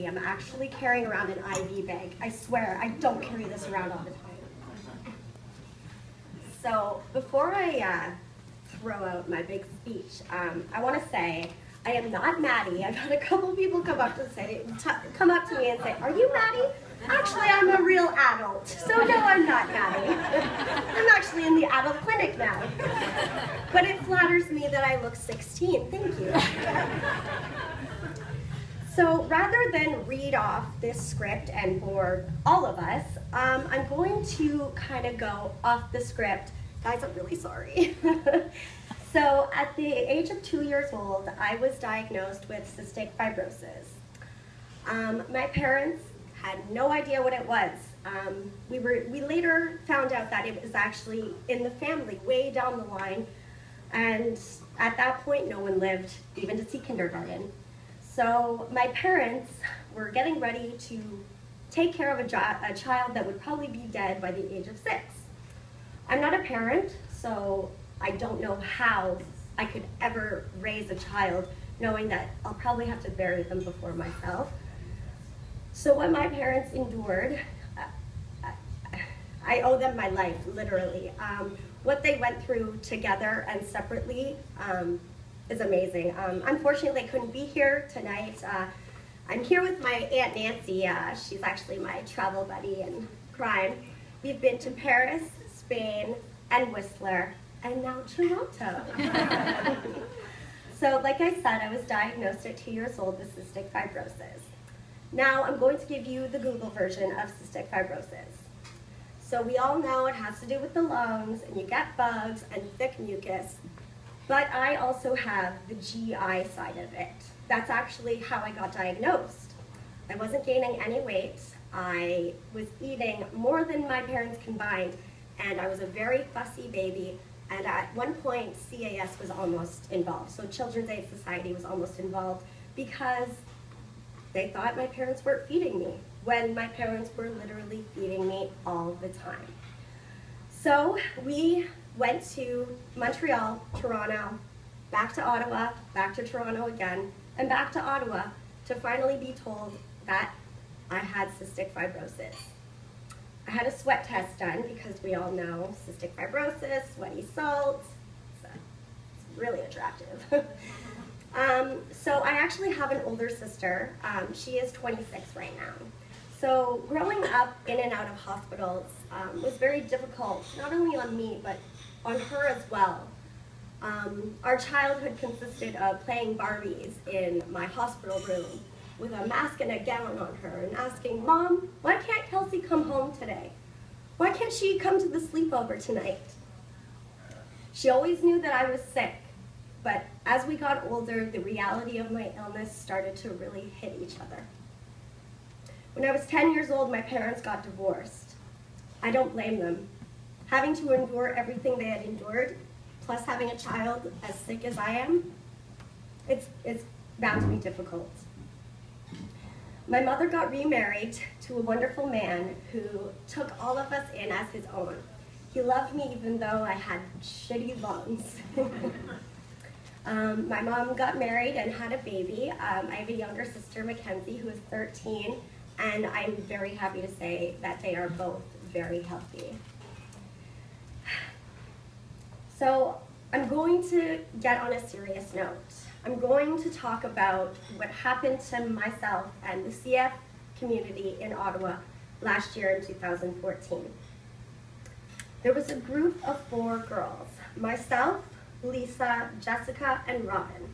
I'm actually carrying around an IV bag. I swear, I don't carry this around all the time. So before I throw out my big speech, I want to say I am not Maddie. I've had a couple people come up to me and say, "Are you Maddie?" Actually, I'm a real adult, so no, I'm not Maddie. I'm actually in the adult clinic now. But it flatters me that I look 16. Thank you. So rather than read off this script and bore all of us, I'm going to kind of go off the script. Guys, I'm really sorry. So at the age of 2 years old, I was diagnosed with cystic fibrosis. My parents had no idea what it was. We later found out that it was actually in the family, way down the line. And at that point, no one lived even to see kindergarten. So my parents were getting ready to take care of a child that would probably be dead by the age of 6. I'm not a parent, so I don't know how I could ever raise a child knowing that I'll probably have to bury them before myself. So what my parents endured, I owe them my life, literally. What they went through together and separately is amazing. Unfortunately, they couldn't be here tonight. I'm here with my Aunt Nancy. She's actually my travel buddy in crime. We've been to Paris, Spain, and Whistler, and now Toronto. So like I said, I was diagnosed at 2 years old with cystic fibrosis. Now I'm going to give you the Google version of cystic fibrosis. So we all know it has to do with the lungs, and you get bugs and thick mucus. But I also have the GI side of it. That's actually how I got diagnosed. I wasn't gaining any weight. I was eating more than my parents combined, and I was a very fussy baby. And at one point, CAS was almost involved. So Children's Aid Society was almost involved because they thought my parents weren't feeding me when my parents were literally feeding me all the time. So we went to Montreal, Toronto, back to Ottawa, back to Toronto again, and back to Ottawa to finally be told that I had cystic fibrosis. I had a sweat test done because we all know cystic fibrosis, sweaty salt, it's really attractive. So I actually have an older sister. She is 26 right now. So growing up in and out of hospitals was very difficult, not only on me, but on her as well. Our childhood consisted of playing Barbies in my hospital room with a mask and a gown on her and asking, "Mom, why can't Kelsey come home today? Why can't she come to the sleepover tonight?" She always knew that I was sick, but as we got older, the reality of my illness started to really hit each other. When I was 10 years old, my parents got divorced. I don't blame them. Having to endure everything they had endured, plus having a child as sick as I am, it's bound to be difficult. My mother got remarried to a wonderful man who took all of us in as his own. He loved me even though I had shitty lungs. My mom got married and had a baby. I have a younger sister, Mackenzie, who is 13, and I'm very happy to say that they are both very healthy. So I'm going to get on a serious note. I'm going to talk about what happened to myself and the CF community in Ottawa last year in 2014. There was a group of 4 girls, myself, Lisa, Jessica, and Robin.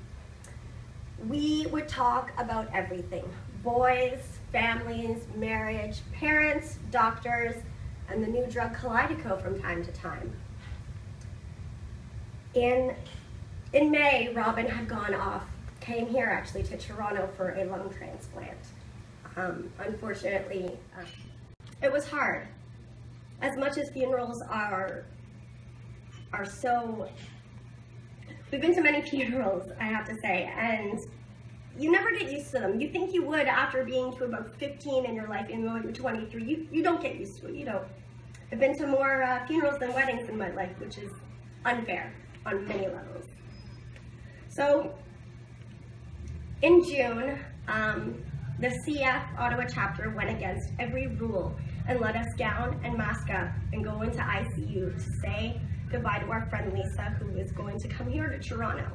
We would talk about everything: boys, families, marriage, parents, doctors, and the new drug Kalydeco from time to time. In May, Robin had gone off, came here actually to Toronto for a lung transplant. Unfortunately, it was hard. As much as funerals are so, we've been to many funerals, I have to say, and you never get used to them. You think you would after being to about 15 in your life, even though you're 23, you don't get used to it, you don't. I've been to more funerals than weddings in my life, which is unfair on many levels. So in June, The CF Ottawa chapter went against every rule and let us gown and mask up and go into ICU to say goodbye to our friend Lisa, who is going to come here to Toronto.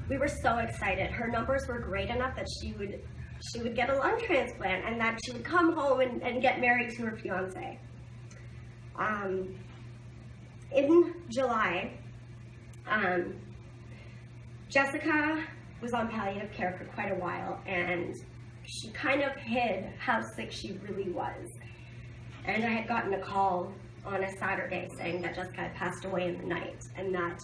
We were so excited. Her numbers were great enough that she would get a lung transplant and that she would come home and get married to her fiance. In July, Jessica was on palliative care for quite a while, and she kind of hid how sick she really was. And I had gotten a call on a Saturday saying that Jessica had passed away in the night, and that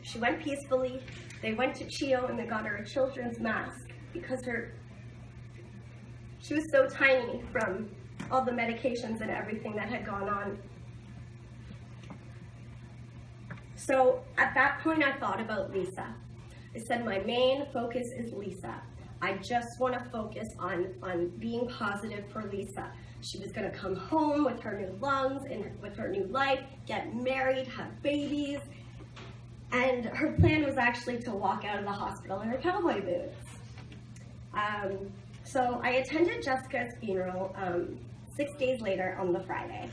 she went peacefully. They went to CHEO and they got her a children's mask because she was so tiny from all the medications and everything that had gone on. So at that point I thought about Lisa. I said my main focus is Lisa. I just want to focus on being positive for Lisa. She was going to come home with her new lungs and with her new life, get married, have babies, and her plan was actually to walk out of the hospital in her cowboy boots. So I attended Jessica's funeral 6 days later on the Friday.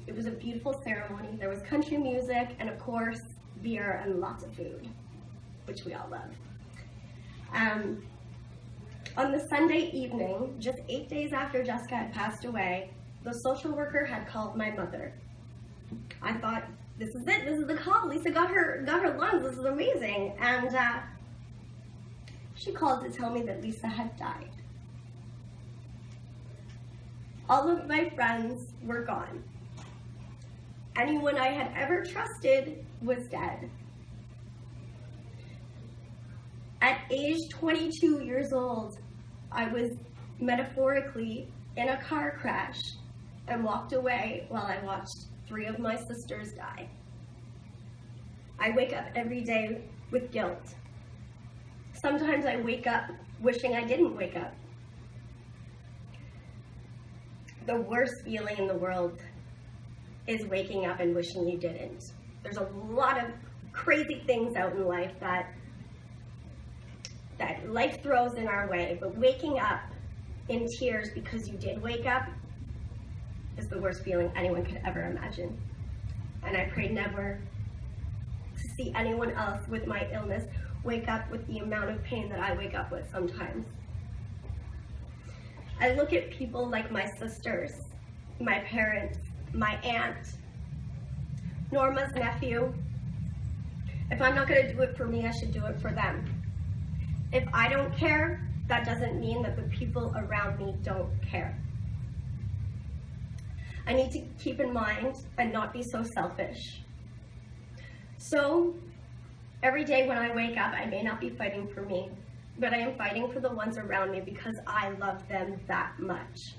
It was a beautiful ceremony. There was country music and, of course, beer and lots of food, which we all love. On the Sunday evening, just 8 days after Jessica had passed away, the social worker had called my mother. I thought, this is it, this is the call. Lisa got her lungs, this is amazing. And she called to tell me that Lisa had died. All of my friends were gone. Anyone I had ever trusted was dead. At age 22 years old, I was metaphorically in a car crash and walked away while I watched 3 of my sisters die. I wake up every day with guilt. Sometimes I wake up wishing I didn't wake up. The worst feeling in the world is waking up and wishing you didn't. There's a lot of crazy things out in life that life throws in our way, but waking up in tears because you did wake up is the worst feeling anyone could ever imagine. And I pray never to see anyone else with my illness wake up with the amount of pain that I wake up with sometimes. I look at people like my sisters, my parents, my aunt, Norma's nephew. If I'm not going to do it for me, I should do it for them. If I don't care, that doesn't mean that the people around me don't care. I need to keep in mind and not be so selfish. So, every day when I wake up, I may not be fighting for me, but I am fighting for the ones around me because I love them that much.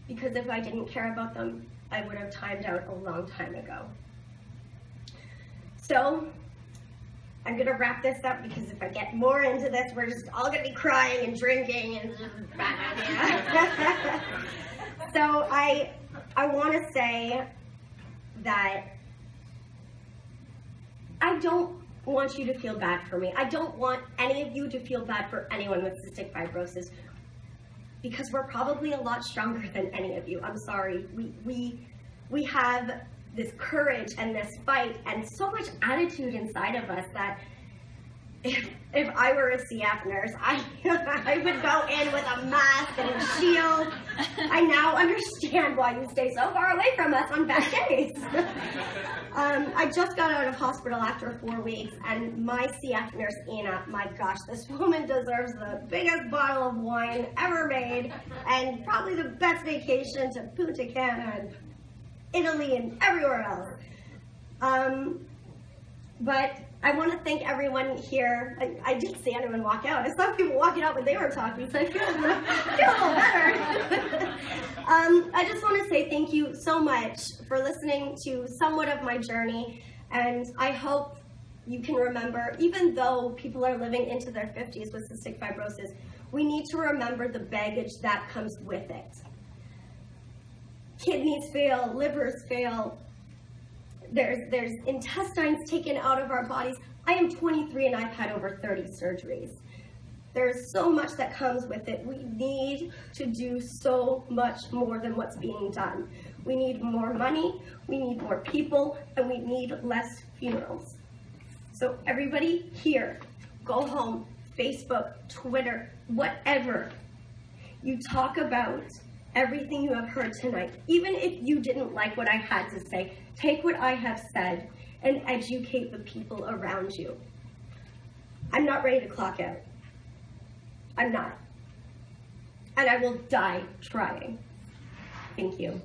Because if I didn't care about them, I would have timed out a long time ago. So, I'm going to wrap this up because if I get more into this, we're just all going to be crying and drinking and it's a bad idea. So I want to say that I don't want you to feel bad for me. I don't want any of you to feel bad for anyone with cystic fibrosis because we're probably a lot stronger than any of you. I'm sorry. We have this courage and this fight and so much attitude inside of us that if I were a CF nurse, I would go in with a mask and a shield. I now understand why you stay so far away from us on bad days. I just got out of hospital after 4 weeks, and my CF nurse, Ina, my gosh, this woman deserves the biggest bottle of wine ever made, and probably the best vacation to Punta Cana and Italy and everywhere else. But I want to thank everyone here. I didn't see anyone walk out. I saw people walking out when they were talking, so I feel a little better. I just want to say thank you so much for listening to somewhat of my journey, and I hope you can remember, even though people are living into their 50s with cystic fibrosis, we need to remember the baggage that comes with it. Kidneys fail, livers fail, there's intestines taken out of our bodies. I am 23 and I've had over 30 surgeries. There's so much that comes with it. We need to do so much more than what's being done. We need more money, we need more people, and we need less funerals. So everybody here, go home, Facebook, Twitter, whatever. You talk about everything you have heard tonight. Even if you didn't like what I had to say, take what I have said and educate the people around you. I'm not ready to clock out. I'm not. And I will die trying. Thank you.